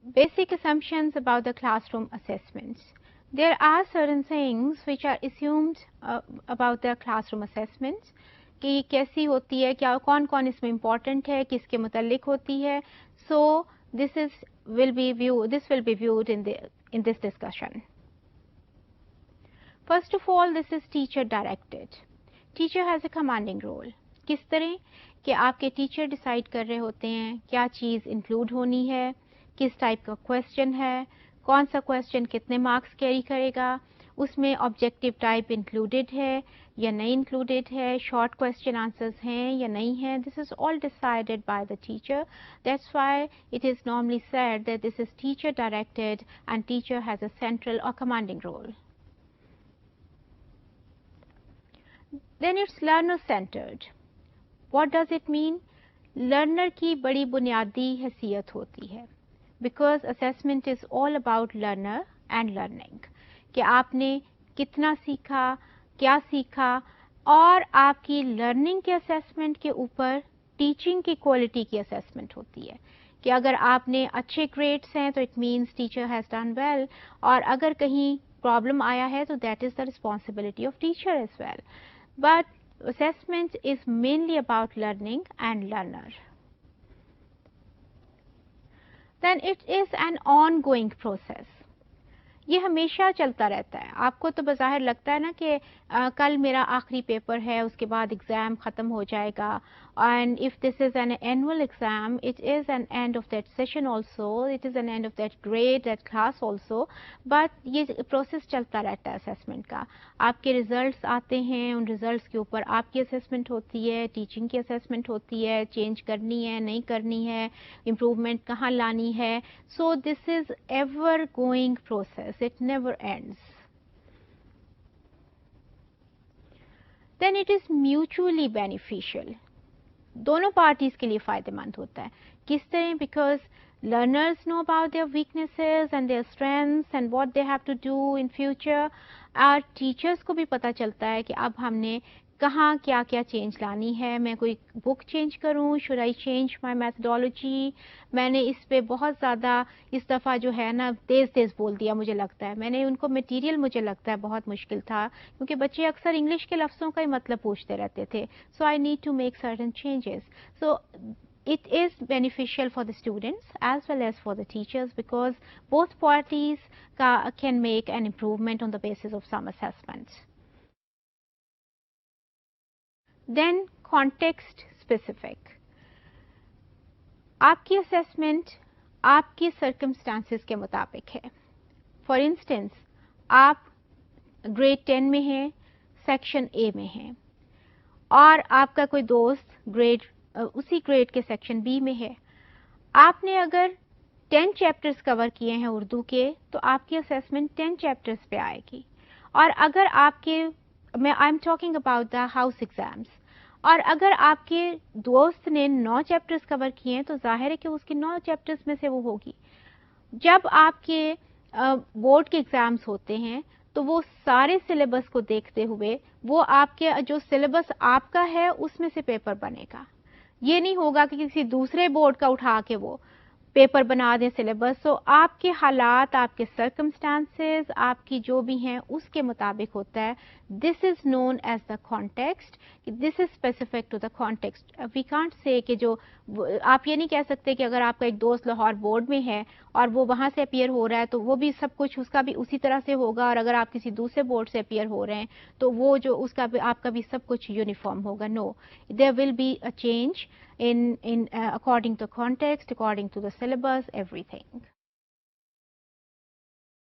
basic assumptions about the classroom assessments. There are certain things which are assumed about the classroom assessments कि कैसी होती है, क्या कौन कौन इसमें important है, किसके मुतालिक होती है. So this will be viewed in this discussion. First of all, this is teacher directed. Teacher has a commanding role. किस तरह कि आपके टीचर डिसाइड कर रहे होते हैं क्या चीज़ इंक्लूड होनी है, किस टाइप का क्वेश्चन है, कौन सा क्वेश्चन कितने मार्क्स कैरी करेगा, उसमें ऑब्जेक्टिव टाइप इंक्लूडेड है या नहीं इंक्लूडेड है, शॉर्ट क्वेश्चन आंसर्स हैं या नहीं है. This is all decided by the teacher. That's why it is normally said that this is teacher directed and teacher has a central or commanding role. Then it's learner centered. What does it mean? Learner की बड़ी बुनियादी हैसियत होती है because assessment is all about learner and learning. कि आपने कितना सीखा, क्या सीखा, और आपकी लर्निंग के असेसमेंट के ऊपर टीचिंग की क्वालिटी की असेसमेंट होती है कि अगर आपने अच्छे ग्रेड्स हैं तो it means teacher has done well, और अगर कहीं प्रॉब्लम आया है तो that is the responsibility of teacher as well. But assessment is mainly about learning and learner. Then it is an ongoing process. ये हमेशा चलता रहता है. आपको तो बज़ाहिर लगता है ना कि कल मेरा आखिरी पेपर है, उसके बाद एग्ज़ाम ख़त्म हो जाएगा. And if this is an annual exam, it is an end of that session also, it is an end of that grade, that class also. But ये प्रोसेस चलता रहता है असेसमेंट का. आपके रिज़ल्ट्स आते हैं, उन रिज़ल्ट्स के ऊपर आपकी असेसमेंट होती है, टीचिंग की असेसमेंट होती है, चेंज करनी है नहीं करनी है, इम्प्रूवमेंट कहाँ लानी है. So this is ever going process. It never ends. Then it is mutually beneficial. दोनों पार्टीज के लिए फायदेमंद होता है. किस तरह? Because learners know about their weaknesses and their strengths and what they have to do in future. और teachers को भी पता चलता है कि अब हमने कहाँ क्या क्या चेंज लानी है. मैं कोई बुक चेंज करूँ, should I change my methodology. मैंने इस पे बहुत ज़्यादा इस दफ़ा जो है ना तेज़ बोल दिया, मुझे लगता है. मैंने उनको मटेरियल मुझे लगता है बहुत मुश्किल था क्योंकि बच्चे अक्सर इंग्लिश के लफ्ज़ों का ही मतलब पूछते रहते थे. So I need to make certain changes. So it is beneficial for the students as well as for the teachers because both parties can make an improvement on the basis of some assessments. Then context specific. आपकी assessment आपकी circumstances के मुताबिक है. For instance, आप grade 10 में हैं, section A में हैं, और आपका कोई दोस्त उसी ग्रेड के सेक्शन बी में है. आपने अगर 10 चैप्टर्स कवर किए हैं उर्दू के तो आपकी असेसमेंट 10 चैप्टर्स पे आएगी. और अगर I am talking about the house exams, और अगर आपके दोस्त ने 9 चैप्टर्स कवर किए हैं तो जाहिर है कि उसके 9 चैप्टर्स में से वो होगी. जब आपके बोर्ड के एग्जाम्स होते हैं तो वो सारे सिलेबस को देखते हुए वो आपके जो सिलेबस आपका है उसमें से पेपर बनेगा. ये नहीं होगा कि किसी दूसरे बोर्ड का उठा के वो पेपर बना दें सिलेबस. सो आपके हालात, आपके सर्कमस्टांसेस, आपकी जो भी हैं उसके मुताबिक होता है. This is known as the context. This is specific to the context. We can't say कि जो आप ये नहीं कह सकते कि अगर आपका एक दोस्त लाहौर बोर्ड में है और वो वहां से अपीयर हो रहा है तो वो भी सब कुछ उसका भी उसी तरह से होगा, और अगर आप किसी दूसरे बोर्ड से अपीयर हो रहे हैं तो वो जो उसका भी आपका भी सब कुछ यूनिफॉर्म होगा. No, there will be a change in according to context, according to the syllabus, everything.